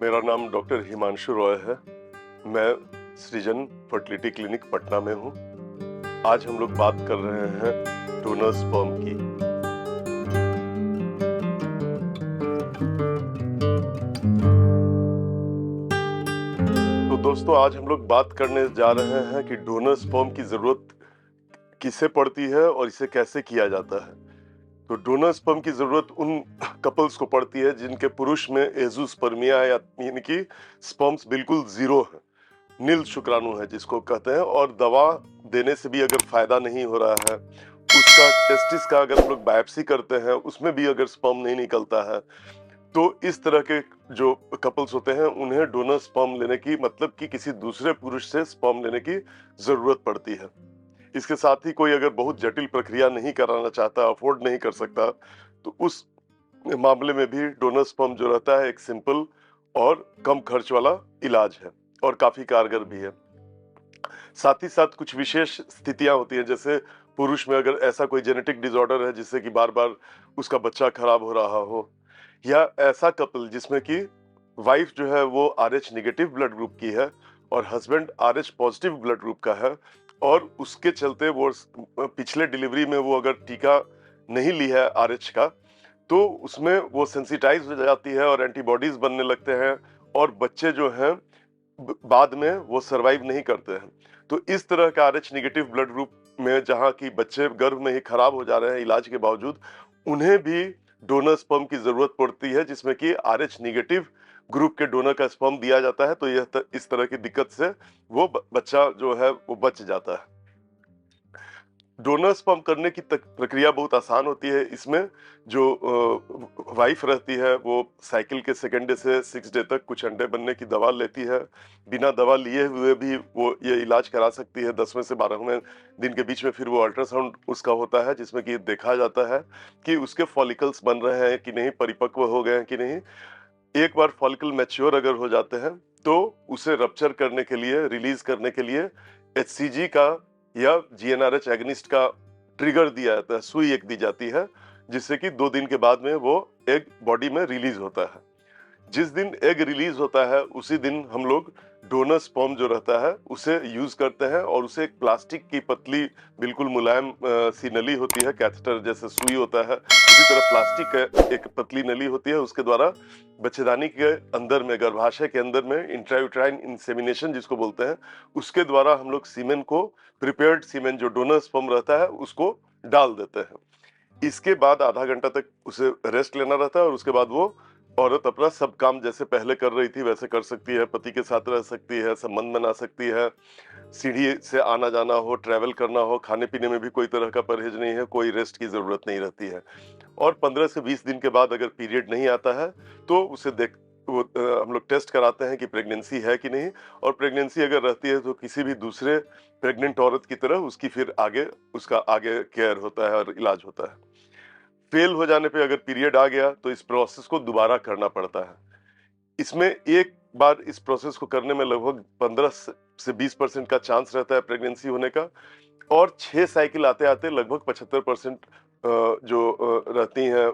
मेरा नाम डॉक्टर हिमांशु रॉय है। मैं सृजन फर्टिलिटी क्लिनिक पटना में हूँ। आज हम लोग बात कर रहे हैं डोनर स्पर्म की। तो दोस्तों, आज हम लोग बात करने जा रहे हैं कि डोनर स्पर्म की जरूरत किसे पड़ती है और इसे कैसे किया जाता है। तो डोनर स्पर्म की जरूरत उन कपल्स को पड़ती है जिनके पुरुष में एजोस्पर्मिया यानी कि स्पर्म्स बिल्कुल जीरो है, नील शुक्राणु है जिसको कहते हैं, और दवा देने से भी अगर फायदा नहीं हो रहा है, उसका टेस्टिस का अगर हम लोग बायोप्सी करते हैं उसमें भी अगर स्पर्म नहीं निकलता है, तो इस तरह के जो कपल्स होते हैं उन्हें डोनर स्पर्म लेने की मतलब कि किसी दूसरे पुरुष से स्पर्म लेने की जरूरत पड़ती है। इसके साथ ही कोई अगर बहुत जटिल प्रक्रिया नहीं कराना चाहता, अफोर्ड नहीं कर सकता, तो उस मामले में भी डोनर स्पर्म जो रहता है एक सिंपल और कम खर्च वाला इलाज है और काफी कारगर भी है। साथ ही साथ कुछ विशेष स्थितियां होती हैं, जैसे पुरुष में अगर ऐसा कोई जेनेटिक डिसऑर्डर है जिससे कि बार बार उसका बच्चा खराब हो रहा हो, या ऐसा कपल जिसमें कि वाइफ जो है वो RH निगेटिव ब्लड ग्रुप की है और husband RH positive blood group का है, और उसके चलते वो पिछले डिलीवरी में वो अगर टीका नहीं ली है RH का, तो उसमें वो सेंसिटाइज हो जाती है और एंटीबॉडीज बनने लगते हैं, और बच्चे जो हैं बाद में वो सरवाइव नहीं करते हैं। तो इस तरह का RH निगेटिव ब्लड ग्रुप में जहाँ की बच्चे गर्भ में ही खराब हो जा रहे हैं इलाज के बावजूद, उन्हें भी डोनर स्पर्म की जरूरत पड़ती है, जिसमें कि RH निगेटिव ग्रुप के डोनर का स्पर्म दिया जाता है। तो इस तरह की दिक्कत से वो बच्चा जो है वो बच जाता है। डोनर स्पर्म करने की प्रक्रिया बहुत आसान होती है। इसमें जो वाइफ रहती है वो साइकिल के सेकेंड डे से 6 डे तक कुछ अंडे बनने की दवा लेती है। बिना दवा लिए हुए भी वो ये इलाज करा सकती है। 10वें से 12वें दिन के बीच में फिर वो अल्ट्रासाउंड उसका होता है, जिसमें कि देखा जाता है कि उसके फॉलिकल्स बन रहे हैं कि नहीं, परिपक्व हो गए हैं कि नहीं। एक बार फॉलिकल मैच्योर अगर हो जाते हैं तो उसे रप्चर करने के लिए, रिलीज करने के लिए HCG का या GnRH एगनिस्ट का ट्रिगर दिया जाता है, सुई एक दी जाती है, जिससे कि 2 दिन के बाद में वो एग बॉडी में रिलीज होता है। जिस दिन एग रिलीज होता है उसी दिन हम लोग डोनर स्पर्म जो रहता है उसे यूज करते हैं, और उसे एक प्लास्टिक की पतली बिल्कुल मुलायम सी नली होती है, कैथेटर जैसे सुई होता है, उसी तरह प्लास्टिक का एक पतली नली होती है, उसके द्वारा बच्चेदानी के अंदर में, गर्भाशय के अंदर में इंट्रायूट्राइन इंसेमिनेशन जिसको बोलते हैं, उसके द्वारा हम लोग सीमेन को, प्रिपेयर्ड सीमेन जो डोनर स्पर्म रहता है उसको डाल देते हैं। इसके बाद आधा घंटा तक उसे रेस्ट लेना रहता है, और उसके बाद वो औरत अपना सब काम जैसे पहले कर रही थी वैसे कर सकती है। पति के साथ रह सकती है, संबंध बना सकती है, सीढ़ी से आना जाना हो, ट्रैवल करना हो, खाने पीने में भी कोई तरह का परहेज नहीं है, कोई रेस्ट की जरूरत नहीं रहती है। और 15 से 20 दिन के बाद अगर पीरियड नहीं आता है तो उसे हम लोग टेस्ट कराते हैं कि प्रेगनेंसी है कि नहीं, और प्रेगनेंसी अगर रहती है तो किसी भी दूसरे प्रेग्नेंट औरत की तरह उसकी फिर उसका आगे केयर होता है और इलाज होता है। फेल हो जाने पे अगर पीरियड आ गया तो इस प्रोसेस को दोबारा करना पड़ता है। इसमें एक बार इस प्रोसेस को करने में लगभग 15 से 20% का चांस रहता है प्रेगनेंसी होने का, और 6 साइकिल आते आते लगभग 75% जो रहती हैं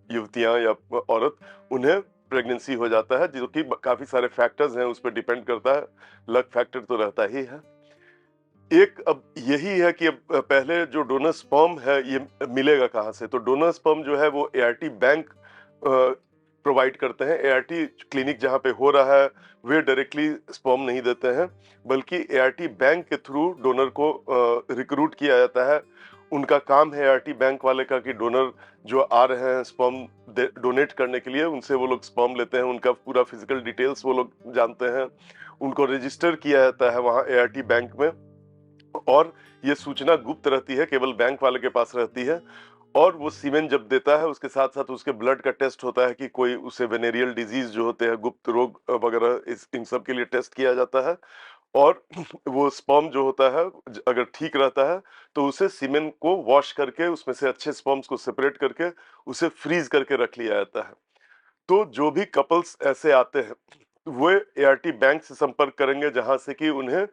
युवतियां या औरत, उन्हें प्रेगनेंसी हो जाता है, जो कि काफी सारे फैक्टर्स हैं, उस पर डिपेंड करता है। लक फैक्टर तो रहता ही है। एक अब यही है कि अब पहले जो डोनर स्पर्म है ये मिलेगा कहाँ से। तो डोनर स्पर्म जो है वो ART बैंक प्रोवाइड करते हैं। ART क्लिनिक जहाँ पे हो रहा है वे डायरेक्टली स्पर्म नहीं देते हैं, बल्कि ART बैंक के थ्रू डोनर को रिक्रूट किया जाता है। उनका काम है ART बैंक वाले का कि डोनर जो आ रहे हैं स्पर्म डोनेट करने के लिए, उनसे वो लोग स्पर्म लेते हैं, उनका पूरा फिजिकल डिटेल्स वो लोग जानते हैं, उनको रजिस्टर किया जाता है वहाँ ART बैंक में, और ये सूचना गुप्त रहती है, केवल बैंक वाले के पास रहती है। और वो सीमेन जब देता है उसके साथ साथ उसके ब्लड का टेस्ट होता है कि कोई उसे वेनेरियल डिजीज जो होते हैं, गुप्त रोग वगैरह, इन सब के लिए टेस्ट किया जाता है। और वो स्पर्म जो होता है अगर ठीक रहता है तो उसे सीमेन को वॉश करके उसमें से अच्छे स्पर्म्स को सेपरेट करके उसे फ्रीज करके रख लिया जाता है। तो जो भी कपल्स ऐसे आते हैं वो ART बैंक से संपर्क करेंगे, जहां से कि उन्हें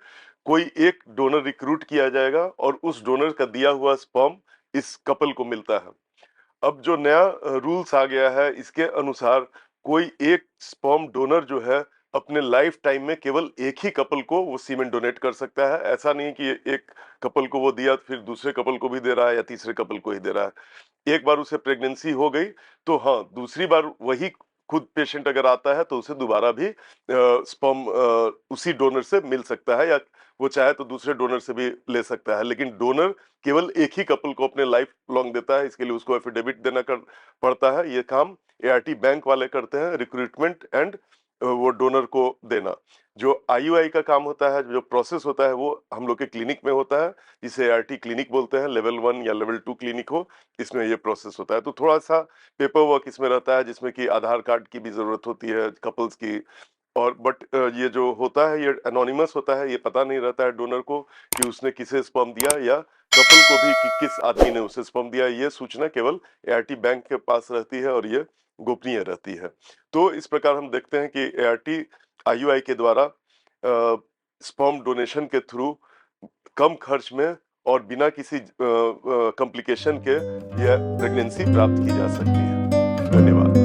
कोई एक डोनर रिक्रूट किया जाएगा और उस डोनर का दिया हुआ स्पर्म इस कपल को मिलता है। अब जो नया रूल्स आ गया है इसके अनुसार कोई एक स्पर्म डोनर जो है अपने लाइफ टाइम में केवल एक ही कपल को वो सीमेन डोनेट कर सकता है। ऐसा नहीं कि एक कपल को वो दिया फिर दूसरे कपल को भी दे रहा है या तीसरे कपल को ही दे रहा है। एक बार उसे प्रेगनेंसी हो गई तो हाँ, दूसरी बार वही खुद पेशेंट अगर आता है तो उसे दोबारा भी स्पर्म उसी डोनर से मिल सकता है, या वो चाहे तो दूसरे डोनर से भी ले सकता है। लेकिन डोनर केवल एक ही कपल को अपने लाइफ लॉन्ग देता है, इसके लिए उसको एफिडेविट देना पड़ता है। ये काम एआरटी बैंक वाले करते हैं, रिक्रूटमेंट एंड वो डोनर को देना। जो आईयूआई का काम होता है, जो प्रोसेस होता है, वो हम लोग के क्लिनिक में होता है, जिसे एआरटी क्लिनिक बोलते हैं। लेवल 1 या लेवल 2 क्लिनिक हो, इसमें ये प्रोसेस होता है। तो थोड़ा सा पेपर वर्क इसमें रहता है, जिसमें कि आधार कार्ड की भी जरूरत होती है कपल्स की। और बट ये जो होता है ये एनोनिमस होता है, ये पता नहीं रहता है डोनर को कि उसने किसे स्पर्म दिया, या कपल को भी कि किस आदमी ने उसे स्पर्म दिया। ये सूचना केवल एआरटी बैंक के पास रहती है और ये गोपनीय रहती है। तो इस प्रकार हम देखते हैं कि एआरटी आईयूआई के द्वारा स्पर्म डोनेशन के थ्रू कम खर्च में और बिना किसी कॉम्प्लिकेशन के यह प्रेगनेंसी प्राप्त की जा सकती है। धन्यवाद।